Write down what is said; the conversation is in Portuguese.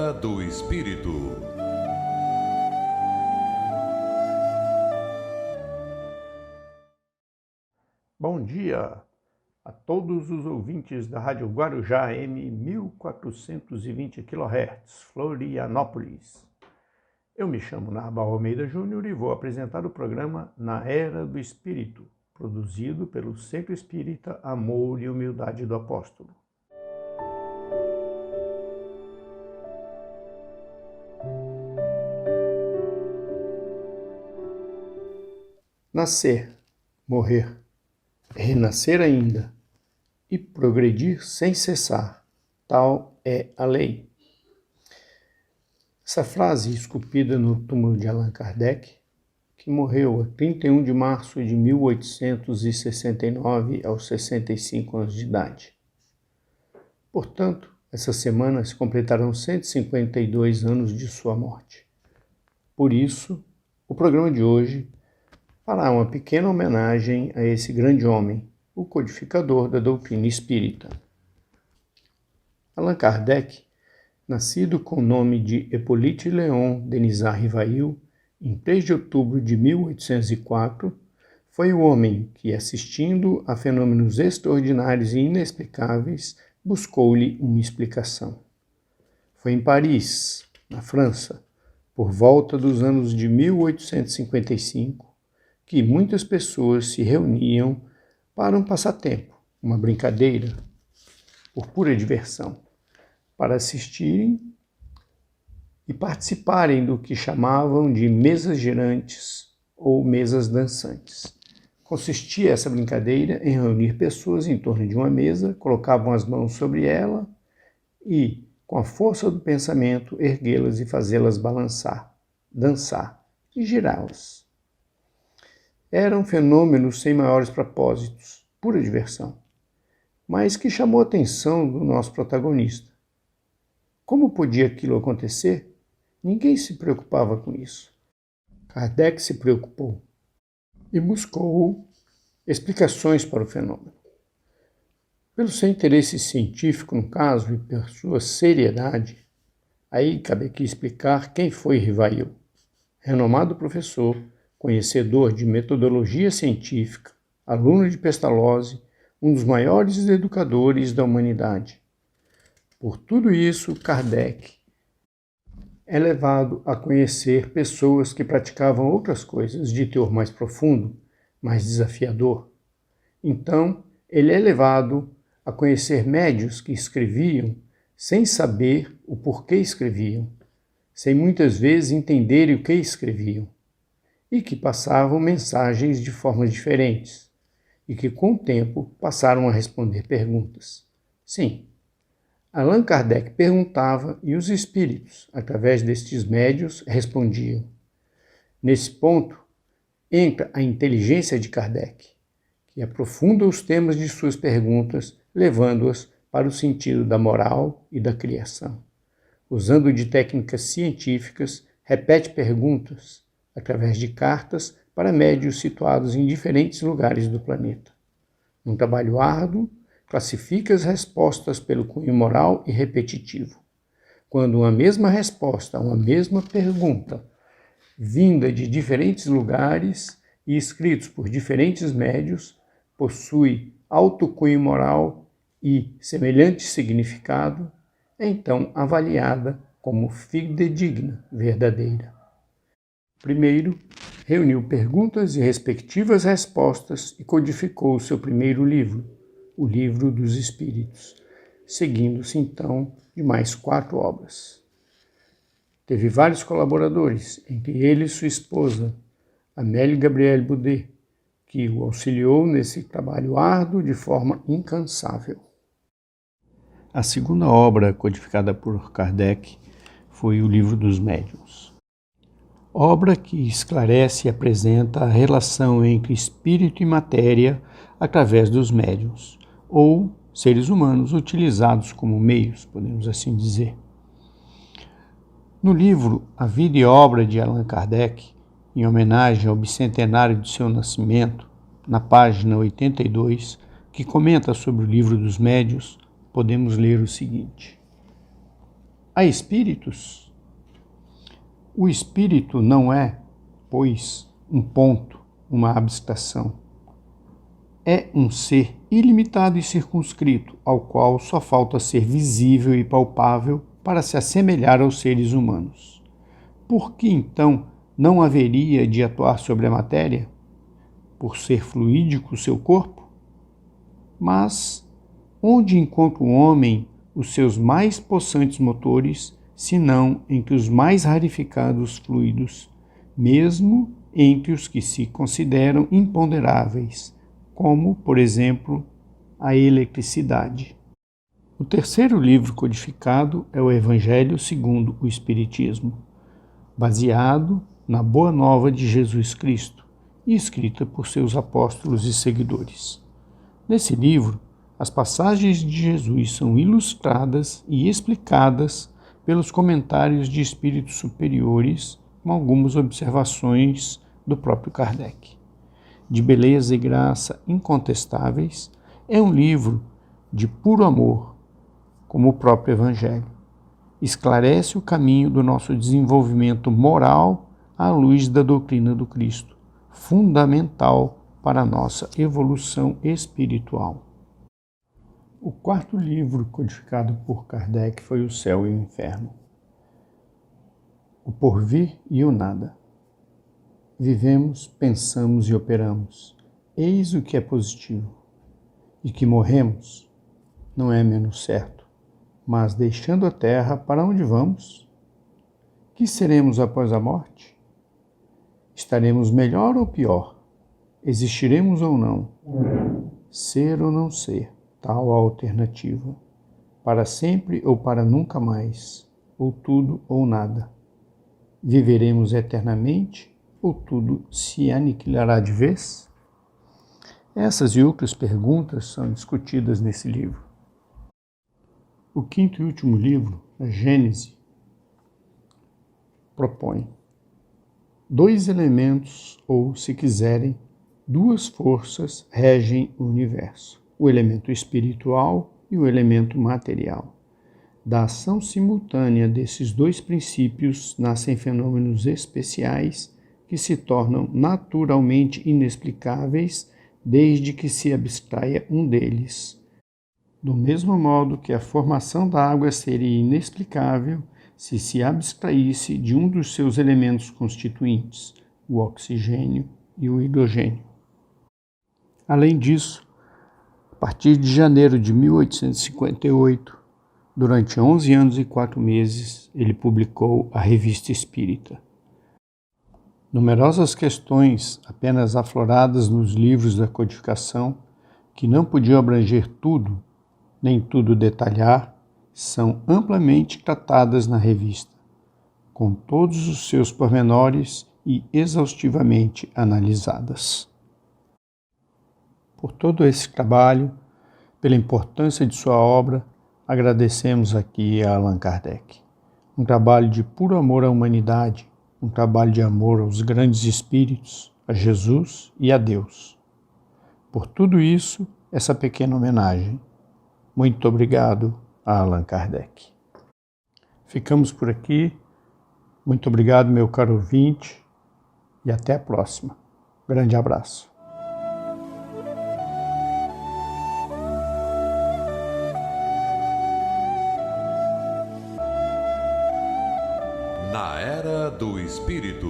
Era do Espírito. Bom dia a todos os ouvintes da Rádio Guarujá AM 1420 kHz, Florianópolis. Eu me chamo Narbal Almeida Júnior e vou apresentar o programa Na Era do Espírito, produzido pelo Centro Espírita Amor e Humildade do Apóstolo. Nascer, morrer, renascer ainda e progredir sem cessar, tal é a lei. Essa frase, esculpida no túmulo de Allan Kardec, que morreu a 31 de março de 1869, aos 65 anos de idade. Portanto, essa semana se completarão 152 anos de sua morte. Por isso, o programa de hoje fará uma pequena homenagem a esse grande homem, o codificador da doutrina espírita. Allan Kardec, nascido com o nome de Hippolyte Léon Denisard Rivail, em 3 de outubro de 1804, foi o homem que, assistindo a fenômenos extraordinários e inexplicáveis, buscou-lhe uma explicação. Foi em Paris, na França, por volta dos anos de 1855, que muitas pessoas se reuniam para um passatempo, uma brincadeira, por pura diversão, para assistirem e participarem do que chamavam de mesas girantes ou mesas dançantes. Consistia essa brincadeira em reunir pessoas em torno de uma mesa, colocavam as mãos sobre ela e, com a força do pensamento, erguê-las e fazê-las balançar, dançar e girá-las. Era um fenômeno sem maiores propósitos, pura diversão, mas que chamou a atenção do nosso protagonista. Como podia aquilo acontecer? Ninguém se preocupava com isso. Kardec se preocupou e buscou explicações para o fenômeno. Pelo seu interesse científico no caso e por sua seriedade, aí cabe aqui explicar quem foi Rivail, renomado professor, conhecedor de metodologia científica, aluno de Pestalozzi, um dos maiores educadores da humanidade. Por tudo isso, Kardec é levado a conhecer pessoas que praticavam outras coisas de teor mais profundo, mais desafiador. Então, ele é levado a conhecer médiuns que escreviam sem saber o porquê escreviam, sem muitas vezes entenderem o que escreviam, e que passavam mensagens de formas diferentes, e que com o tempo passaram a responder perguntas. Sim, Allan Kardec perguntava e os espíritos, através destes médiuns, respondiam. Nesse ponto, entra a inteligência de Kardec, que aprofunda os temas de suas perguntas, levando-as para o sentido da moral e da criação. Usando de técnicas científicas, repete perguntas, através de cartas para médiuns situados em diferentes lugares do planeta. Num trabalho árduo, classifica as respostas pelo cunho moral e repetitivo. Quando uma mesma resposta a uma mesma pergunta, vinda de diferentes lugares e escritos por diferentes médiuns, possui alto cunho moral e semelhante significado, é então avaliada como fidedigna, verdadeira. Primeiro, reuniu perguntas e respectivas respostas e codificou o seu primeiro livro, o Livro dos Espíritos, seguindo-se então de mais 4 obras. Teve vários colaboradores, entre eles sua esposa, Amélie Gabrielle Boudet, que o auxiliou nesse trabalho árduo de forma incansável. A segunda obra codificada por Kardec foi o Livro dos Médiuns. Obra que esclarece e apresenta a relação entre espírito e matéria através dos médiuns, ou seres humanos utilizados como meios, podemos assim dizer. No livro A Vida e Obra de Allan Kardec, em homenagem ao bicentenário de seu nascimento, na página 82, que comenta sobre o Livro dos Médiuns, podemos ler o seguinte. Há espíritos? O espírito não é, pois, um ponto, uma abstração. É um ser ilimitado e circunscrito, ao qual só falta ser visível e palpável para se assemelhar aos seres humanos. Por que, então, não haveria de atuar sobre a matéria? Por ser fluídico o seu corpo? Mas onde encontra o homem os seus mais possantes motores, senão entre os mais rarificados fluidos, mesmo entre os que se consideram imponderáveis, como, por exemplo, a eletricidade? O terceiro livro codificado é o Evangelho segundo o Espiritismo, baseado na Boa Nova de Jesus Cristo e escrita por seus apóstolos e seguidores. Nesse livro, as passagens de Jesus são ilustradas e explicadas pelos comentários de espíritos superiores, com algumas observações do próprio Kardec. De beleza e graça incontestáveis, é um livro de puro amor, como o próprio Evangelho. Esclarece o caminho do nosso desenvolvimento moral à luz da doutrina do Cristo, fundamental para a nossa evolução espiritual. O quarto livro codificado por Kardec foi O Céu e o Inferno. O porvir e o nada. Vivemos, pensamos e operamos. Eis o que é positivo. E que morremos não é menos certo. Mas deixando a terra, para onde vamos? Que seremos após a morte? Estaremos melhor ou pior? Existiremos ou não? Ser ou não ser? Tal a alternativa. Para sempre ou para nunca mais? Ou tudo ou nada? Viveremos eternamente ou tudo se aniquilará de vez? Essas e outras perguntas são discutidas nesse livro. O quinto e último livro, a Gênese, propõe 2 elementos, ou, se quiserem, 2 forças regem o universo: o elemento espiritual e o elemento material. Da ação simultânea desses 2 princípios nascem fenômenos especiais que se tornam naturalmente inexplicáveis desde que se abstraia um deles. Do mesmo modo que a formação da água seria inexplicável se se abstraísse de um dos seus elementos constituintes, o oxigênio e o hidrogênio. Além disso, a partir de janeiro de 1858, durante 11 anos e 4 meses, ele publicou a Revista Espírita. Numerosas questões apenas afloradas nos livros da codificação, que não podiam abranger tudo, nem tudo detalhar, são amplamente tratadas na revista, com todos os seus pormenores e exaustivamente analisadas. Por todo esse trabalho, pela importância de sua obra, agradecemos aqui a Allan Kardec. Um trabalho de puro amor à humanidade, um trabalho de amor aos grandes espíritos, a Jesus e a Deus. Por tudo isso, essa pequena homenagem. Muito obrigado a Allan Kardec. Ficamos por aqui. Muito obrigado, meu caro ouvinte, e até a próxima. Grande abraço. Na Era do Espírito.